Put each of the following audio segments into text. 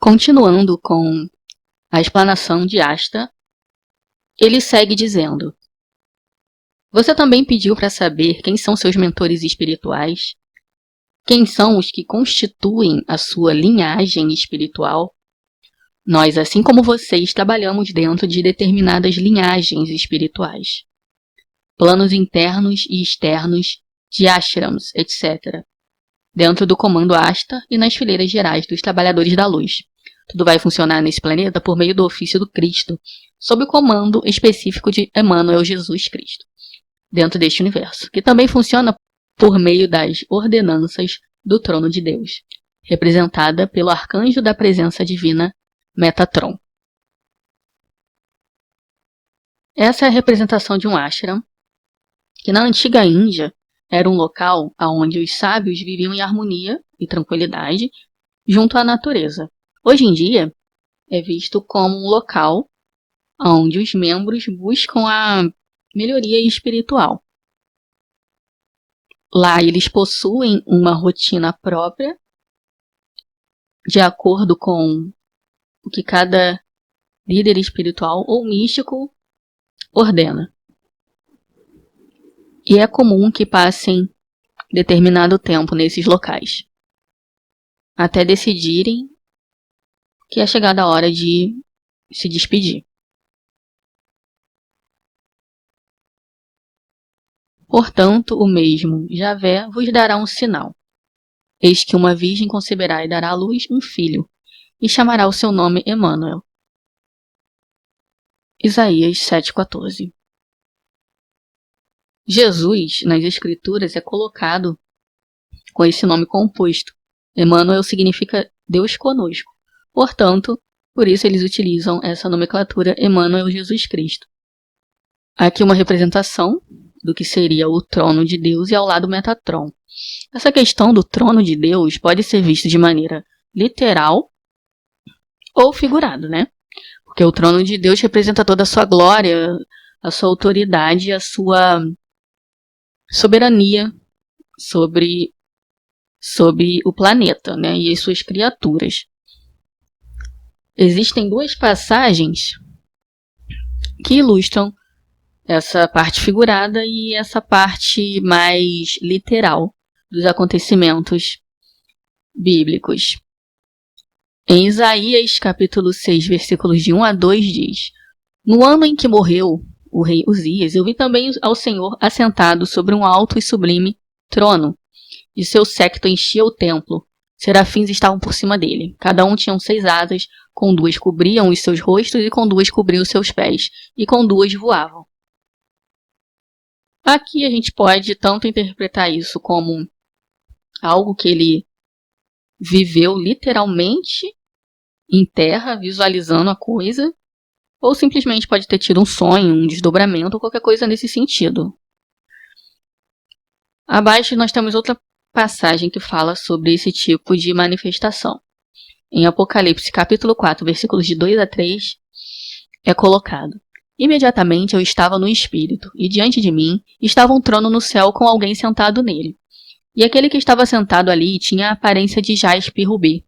Continuando com a explanação de Asta, ele segue dizendo: Você também pediu para saber quem são seus mentores espirituais? Quem são os que constituem a sua linhagem espiritual? Nós, assim como vocês, trabalhamos dentro de determinadas linhagens espirituais. Planos internos e externos de ashrams, etc. Dentro do comando Asta e nas fileiras gerais dos trabalhadores da luz. Tudo vai funcionar nesse planeta por meio do ofício do Cristo, sob o comando específico de Emmanuel Jesus Cristo, dentro deste universo, que também funciona por meio das ordenanças do trono de Deus, representada pelo arcanjo da presença divina Metatron. Essa é a representação de um ashram, que na antiga Índia era um local onde os sábios viviam em harmonia e tranquilidade junto à natureza. Hoje em dia, é visto como um local onde os membros buscam a melhoria espiritual. Lá eles possuem uma rotina própria, de acordo com o que cada líder espiritual ou místico ordena. E é comum que passem determinado tempo nesses locais, até decidirem que é chegada a hora de se despedir. Portanto, o mesmo Javé vos dará um sinal. Eis que uma virgem conceberá e dará à luz um filho, e chamará o seu nome Emmanuel. Isaías 7,14. Jesus, nas Escrituras, é colocado com esse nome composto. Emmanuel significa Deus conosco. Portanto, por isso eles utilizam essa nomenclatura Emmanuel Jesus Cristo. Aqui uma representação do que seria o trono de Deus e ao lado Metatron. Essa questão do trono de Deus pode ser vista de maneira literal ou figurada, né? Porque o trono de Deus representa toda a sua glória, a sua autoridade, a sua soberania sobre o planeta, né? E as suas criaturas. Existem duas passagens que ilustram essa parte figurada e essa parte mais literal dos acontecimentos bíblicos. Em Isaías, capítulo 6, versículos de 1 a 2, diz: No ano em que morreu o rei Uzias, eu vi também ao Senhor assentado sobre um alto e sublime trono, e seu séquito enchia o templo. Serafins estavam por cima dele. Cada um tinha 6 asas, com 2 cobriam os seus rostos e com 2 cobriam os seus pés, e com 2 voavam. Aqui a gente pode tanto interpretar isso como algo que ele viveu literalmente em terra, visualizando a coisa, ou simplesmente pode ter tido um sonho, um desdobramento, ou qualquer coisa nesse sentido. Abaixo nós temos outra passagem que fala sobre esse tipo de manifestação. Em Apocalipse, capítulo 4, versículos de 2 a 3, é colocado: Imediatamente eu estava no Espírito, e diante de mim estava um trono no céu com alguém sentado nele. E aquele que estava sentado ali tinha a aparência de jaspe e rubi.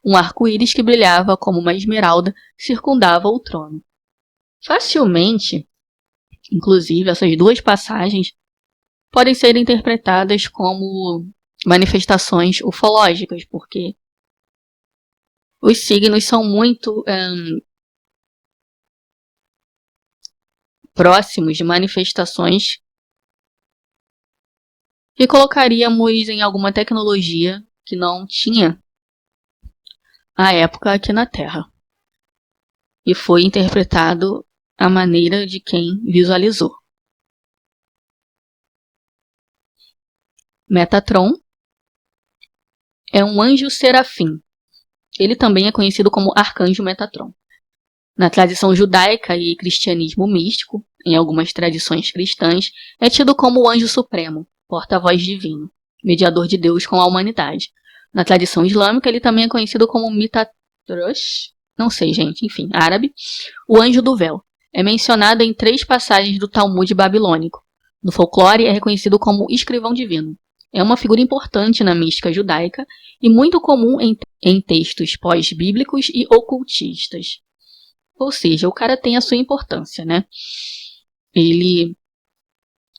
Um arco-íris que brilhava como uma esmeralda circundava o trono. Facilmente, inclusive, essas duas passagens podem ser interpretadas como manifestações ufológicas, porque os signos são muito próximos de manifestações que colocaríamos em alguma tecnologia que não tinha à época aqui na Terra. E foi interpretado à maneira de quem visualizou. Metatron é um anjo serafim. Ele também é conhecido como Arcanjo Metatron. Na tradição judaica e cristianismo místico, em algumas tradições cristãs, é tido como o anjo supremo, porta-voz divino, mediador de Deus com a humanidade. Na tradição islâmica, ele também é conhecido como Mitatrush, não sei, gente, enfim, árabe, o anjo do véu. É mencionado em 3 passagens do Talmud babilônico. No folclore, é reconhecido como escrivão divino. É uma figura importante na mística judaica e muito comum em textos pós-bíblicos e ocultistas. Ou seja, o cara tem a sua importância, né? Ele,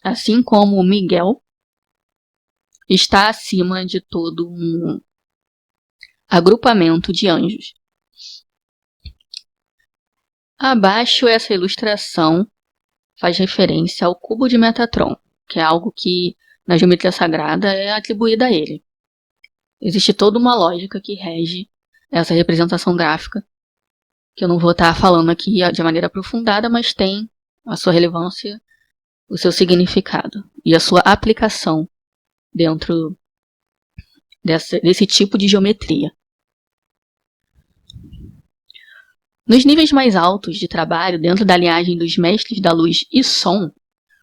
assim como Miguel, está acima de todo um agrupamento de anjos. Abaixo, essa ilustração faz referência ao cubo de Metatron, que é algo que na geometria sagrada é atribuída a ele. Existe toda uma lógica que rege essa representação gráfica, que eu não vou estar falando aqui de maneira aprofundada, mas tem a sua relevância, o seu significado e a sua aplicação dentro desse tipo de geometria. Nos níveis mais altos de trabalho, dentro da linhagem dos mestres da luz e som,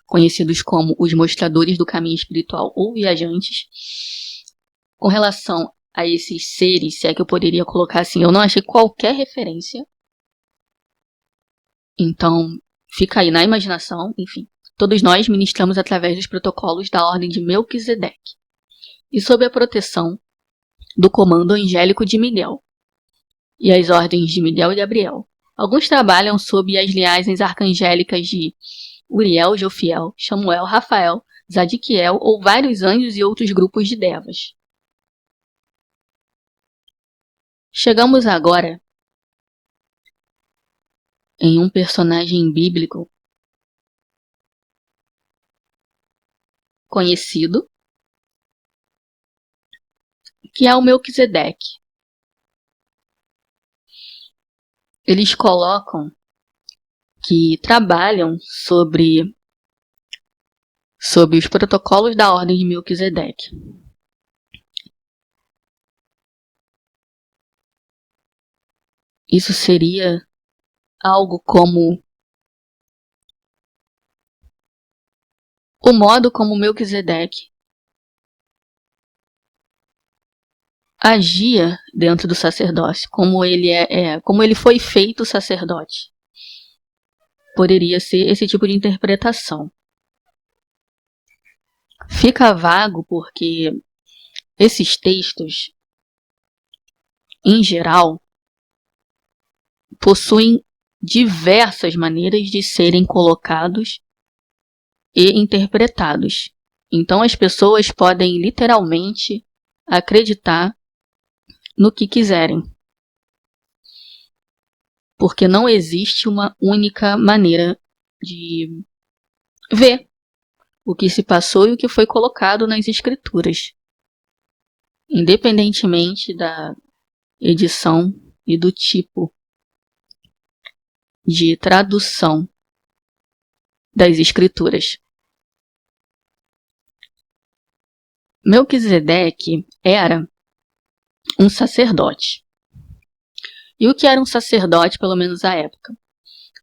conhecidos como os mostradores do caminho espiritual ou viajantes, com relação a esses seres, se é que eu poderia colocar assim, eu não achei qualquer referência. Então, fica aí na imaginação, enfim. Todos nós ministramos através dos protocolos da Ordem de Melquisedeque e sob a proteção do comando angélico de Miguel e as ordens de Miguel e Gabriel. Alguns trabalham sob as linhagens arcangélicas de Uriel, Jofiel, Chamuel, Rafael, Zadkiel ou vários anjos e outros grupos de devas. Chegamos agora em um personagem bíblico conhecido, que é o Melquisedeque. Eles colocam que trabalham sobre os protocolos da Ordem de Melquisedeque. Isso seria algo como o modo como Melquisedeque agia dentro do sacerdócio, como ele foi feito sacerdote. Poderia ser esse tipo de interpretação. Fica vago porque esses textos, em geral, possuem diversas maneiras de serem colocados e interpretados. Então as pessoas podem literalmente acreditar no que quiserem. Porque não existe uma única maneira de ver o que se passou e o que foi colocado nas escrituras. Independentemente da edição e do tipo de tradução das escrituras. Melquisedeque era um sacerdote. E o que era um sacerdote, pelo menos à época?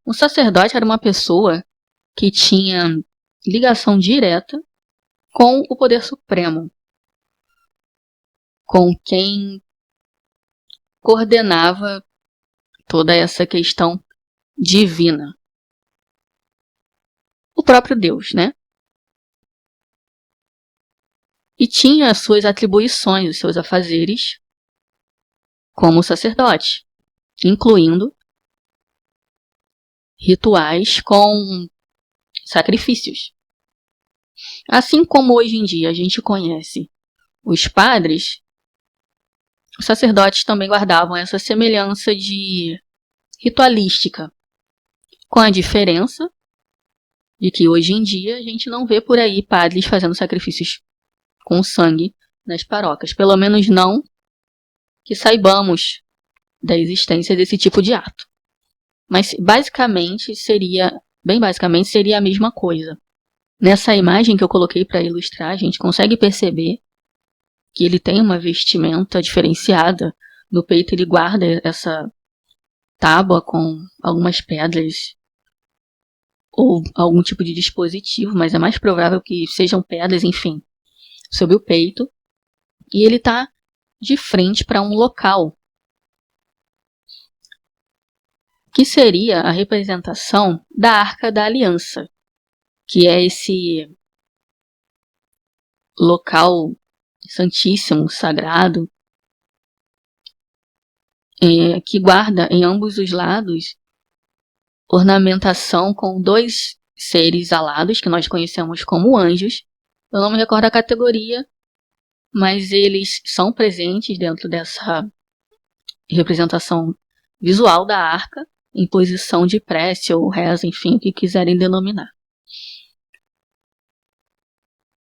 Um sacerdote era uma pessoa que tinha ligação direta com o poder supremo, com quem coordenava toda essa questão divina. O próprio Deus, né? E tinha as suas atribuições, os seus afazeres como sacerdote, incluindo rituais com sacrifícios. Assim como hoje em dia a gente conhece os padres, os sacerdotes também guardavam essa semelhança de ritualística, com a diferença de que hoje em dia a gente não vê por aí padres fazendo sacrifícios com sangue nas paróquias, pelo menos não que saibamos da existência desse tipo de ato. Mas bem basicamente seria a mesma coisa. Nessa imagem que eu coloquei para ilustrar, a gente consegue perceber que ele tem uma vestimenta diferenciada. No peito ele guarda essa tábua com algumas pedras ou algum tipo de dispositivo, mas é mais provável que sejam pedras, enfim, sob o peito. E ele está de frente para um local que seria a representação da Arca da Aliança, que é local santíssimo, sagrado, que guarda em ambos os lados ornamentação com 2 seres alados, que nós conhecemos como anjos. Eu não me recordo a categoria, mas eles são presentes dentro dessa representação visual da arca, em posição de prece ou reza, enfim, o que quiserem denominar.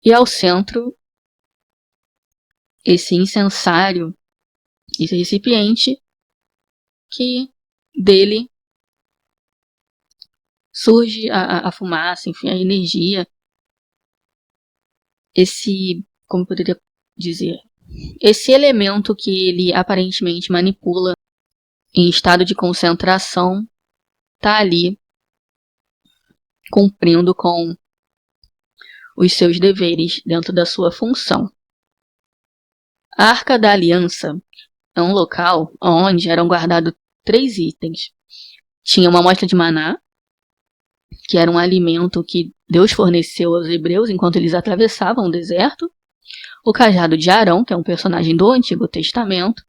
E ao centro, esse incensário, esse recipiente, que dele surge a fumaça, enfim, a energia, como eu poderia dizer, esse elemento que ele aparentemente manipula em estado de concentração, está ali cumprindo com os seus deveres dentro da sua função. A Arca da Aliança é um local onde eram guardados 3 itens. Tinha uma amostra de maná, que era um alimento que Deus forneceu aos hebreus enquanto eles atravessavam o deserto. O cajado de Arão, que é um personagem do Antigo Testamento.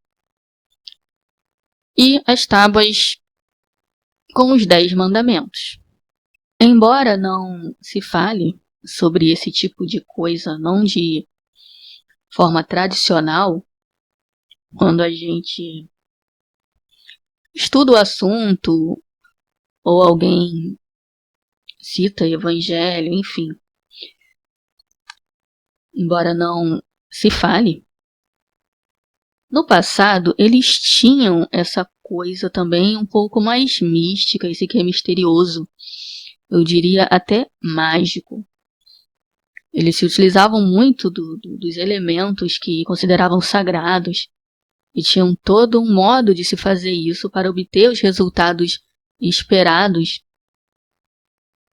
E as tábuas com os 10 mandamentos. Embora não se fale sobre esse tipo de coisa, não de forma tradicional, quando a gente estuda o assunto ou alguém cita evangelho, enfim. Embora não se fale, no passado eles tinham essa coisa também um pouco mais mística, esse que é misterioso, eu diria até mágico. Eles se utilizavam muito dos elementos que consideravam sagrados e tinham todo um modo de se fazer isso para obter os resultados esperados,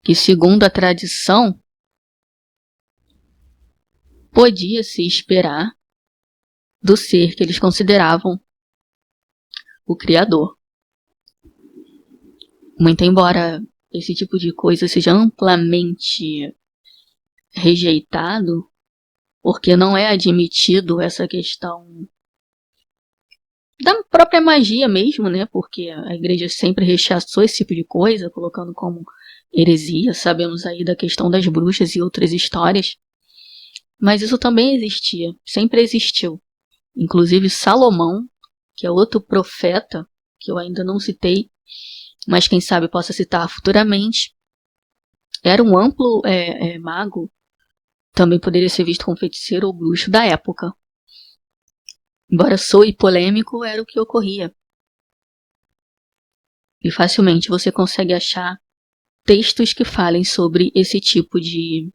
que, segundo a tradição, podia se esperar do ser que eles consideravam o Criador. Muito embora esse tipo de coisa seja amplamente rejeitado, porque não é admitido essa questão da própria magia mesmo, né? Porque a igreja sempre rechaçou esse tipo de coisa, colocando como heresia. Sabemos aí da questão das bruxas e outras histórias. Mas isso também existia, sempre existiu. Inclusive Salomão, que é outro profeta, que eu ainda não citei, mas quem sabe possa citar futuramente, era um amplo mago, também poderia ser visto como feiticeiro ou bruxo da época. Embora soe polêmico, era o que ocorria. E facilmente você consegue achar textos que falem sobre esse tipo de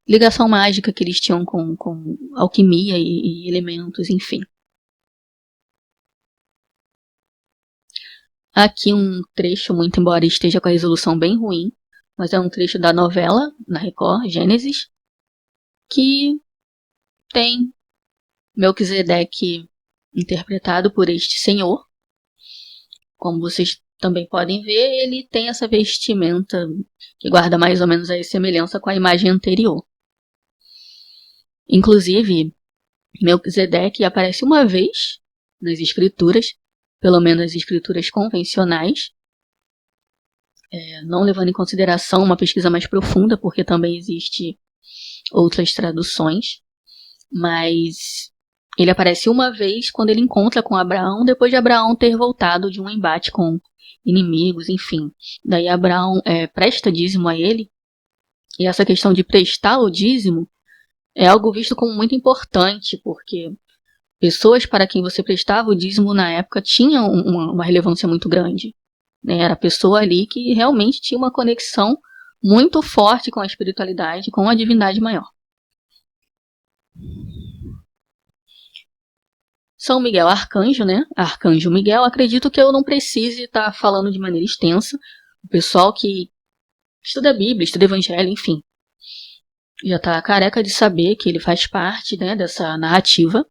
ligação mágica que eles tinham com alquimia e elementos, enfim. Aqui um trecho, muito embora esteja com a resolução bem ruim, mas é um trecho da novela, na Record, Gênesis, que tem Melquisedeque interpretado por este senhor. Como vocês também podem ver, ele tem essa vestimenta que guarda mais ou menos a semelhança com a imagem anterior. Inclusive, Melquisedeque aparece uma vez nas escrituras, pelo menos as escrituras convencionais, não levando em consideração uma pesquisa mais profunda, porque também existe outras traduções, mas ele aparece uma vez quando ele encontra com Abraão, depois de Abraão ter voltado de um embate com inimigos, enfim. Daí Abraão presta dízimo a ele, e essa questão de prestar o dízimo é algo visto como muito importante, porque pessoas para quem você prestava o dízimo na época tinham uma relevância muito grande. Né? Era a pessoa ali que realmente tinha uma conexão muito forte com a espiritualidade, com a divindade maior. São Miguel Arcanjo, né? Arcanjo Miguel, acredito que eu não precise estar falando de maneira extensa. O pessoal que estuda a Bíblia, estuda Evangelho, enfim, já está careca de saber que ele faz parte, né, dessa narrativa.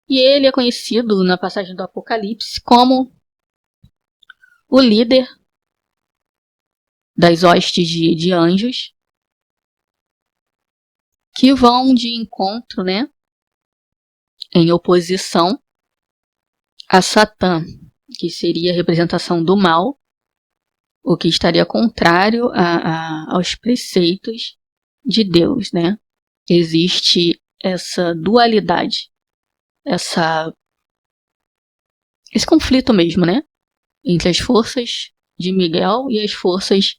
E ele é conhecido na passagem do Apocalipse como o líder das hostes de anjos que vão de encontro, né, em oposição a Satã, que seria a representação do mal, o que estaria contrário aos preceitos de Deus, né? Existe essa dualidade, esse conflito mesmo, né? Entre as forças de Miguel e as forças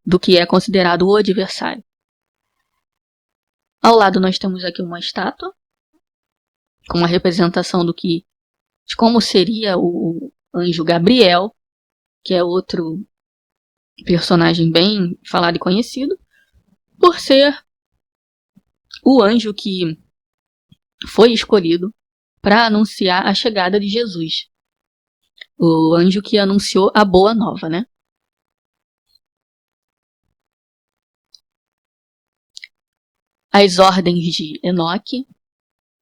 do que é considerado o adversário. Ao lado nós temos aqui uma estátua com uma representação de como seria o anjo Gabriel, que é outro personagem bem falado e conhecido, por ser o anjo que foi escolhido para anunciar a chegada de Jesus. O anjo que anunciou a boa nova, né? As ordens de Enoque,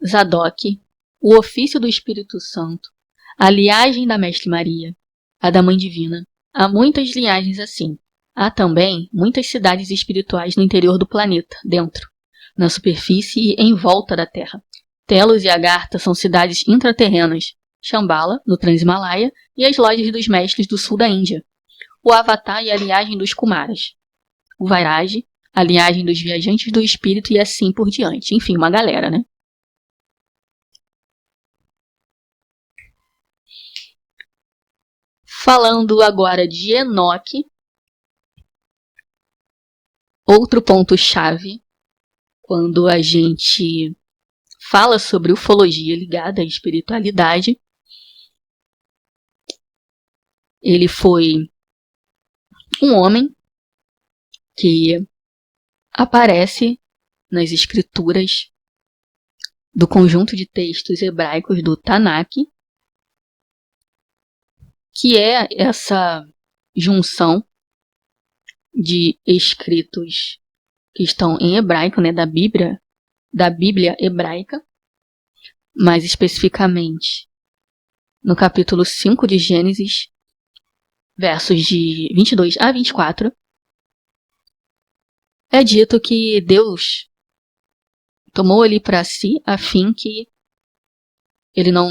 Zadok, o ofício do Espírito Santo, a linhagem da Mestre Maria, a da Mãe Divina. Há muitas linhagens assim. Há também muitas cidades espirituais no interior do planeta, dentro, na superfície e em volta da Terra. Telos e Agartha são cidades intraterrenas, Shambhala, no Transhimalaia, e as lojas dos mestres do sul da Índia. O Avatar e a linhagem dos Kumaras. O Vairage, a linhagem dos viajantes do espírito e assim por diante. Enfim, uma galera, né? Falando agora de Enoque, outro ponto-chave, quando a gente fala sobre ufologia ligada à espiritualidade, ele foi um homem que aparece nas escrituras do conjunto de textos hebraicos do Tanakh, que é essa junção de escritos que estão em hebraico, né, da Bíblia hebraica, mais especificamente no capítulo 5 de Gênesis, versos de 22 a 24, é dito que Deus tomou ele para si a fim que ele não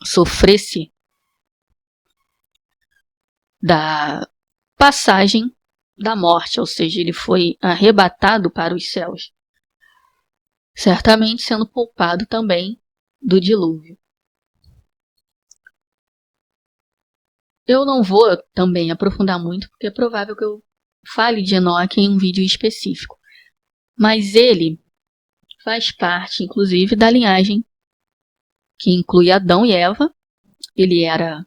sofresse da passagem da morte, ou seja, ele foi arrebatado para os céus, certamente sendo poupado também do dilúvio. Eu não vou também aprofundar muito, porque é provável que eu fale de Enoque em um vídeo específico, mas ele faz parte, inclusive, da linhagem que inclui Adão e Eva. Ele era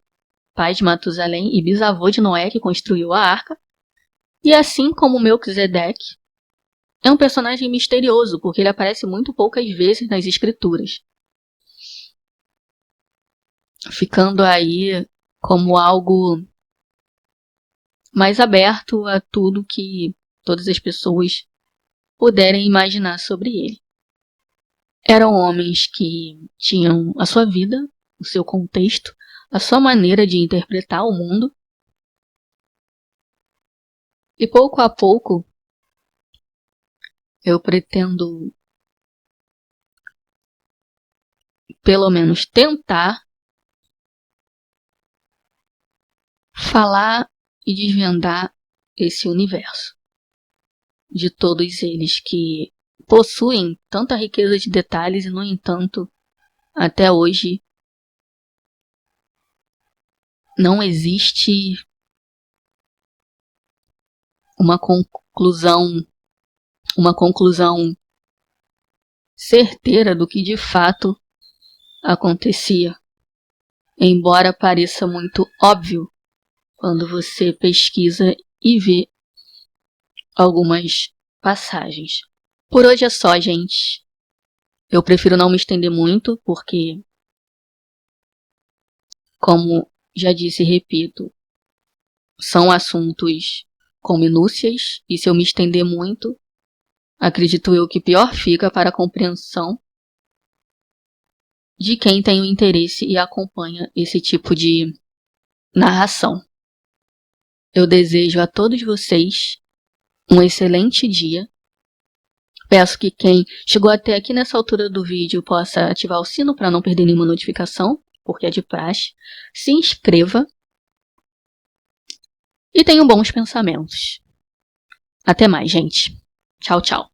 pai de Matusalém e bisavô de Noé, que construiu a arca. E assim como Melquisedeque, é um personagem misterioso, porque ele aparece muito poucas vezes nas escrituras, ficando aí como algo mais aberto a tudo que todas as pessoas puderem imaginar sobre ele. Eram homens que tinham a sua vida, o seu contexto, a sua maneira de interpretar o mundo. E pouco a pouco, eu pretendo, pelo menos, tentar falar e desvendar esse universo de todos eles que possuem tanta riqueza de detalhes e, no entanto, até hoje não existe uma conclusão certeira do que de fato acontecia, embora pareça muito óbvio quando você pesquisa e vê algumas passagens. Por hoje é só, gente. Eu prefiro não me estender muito, porque, como já disse e repito, são assuntos com minúcias, e se eu me estender muito, acredito eu que pior fica para a compreensão de quem tem o interesse e acompanha esse tipo de narração. Eu desejo a todos vocês um excelente dia Peço que quem chegou até aqui nessa altura do vídeo possa ativar o sino para não perder nenhuma notificação, porque é de praxe. Se inscreva e tenham bons pensamentos. Até mais, gente. Tchau, tchau.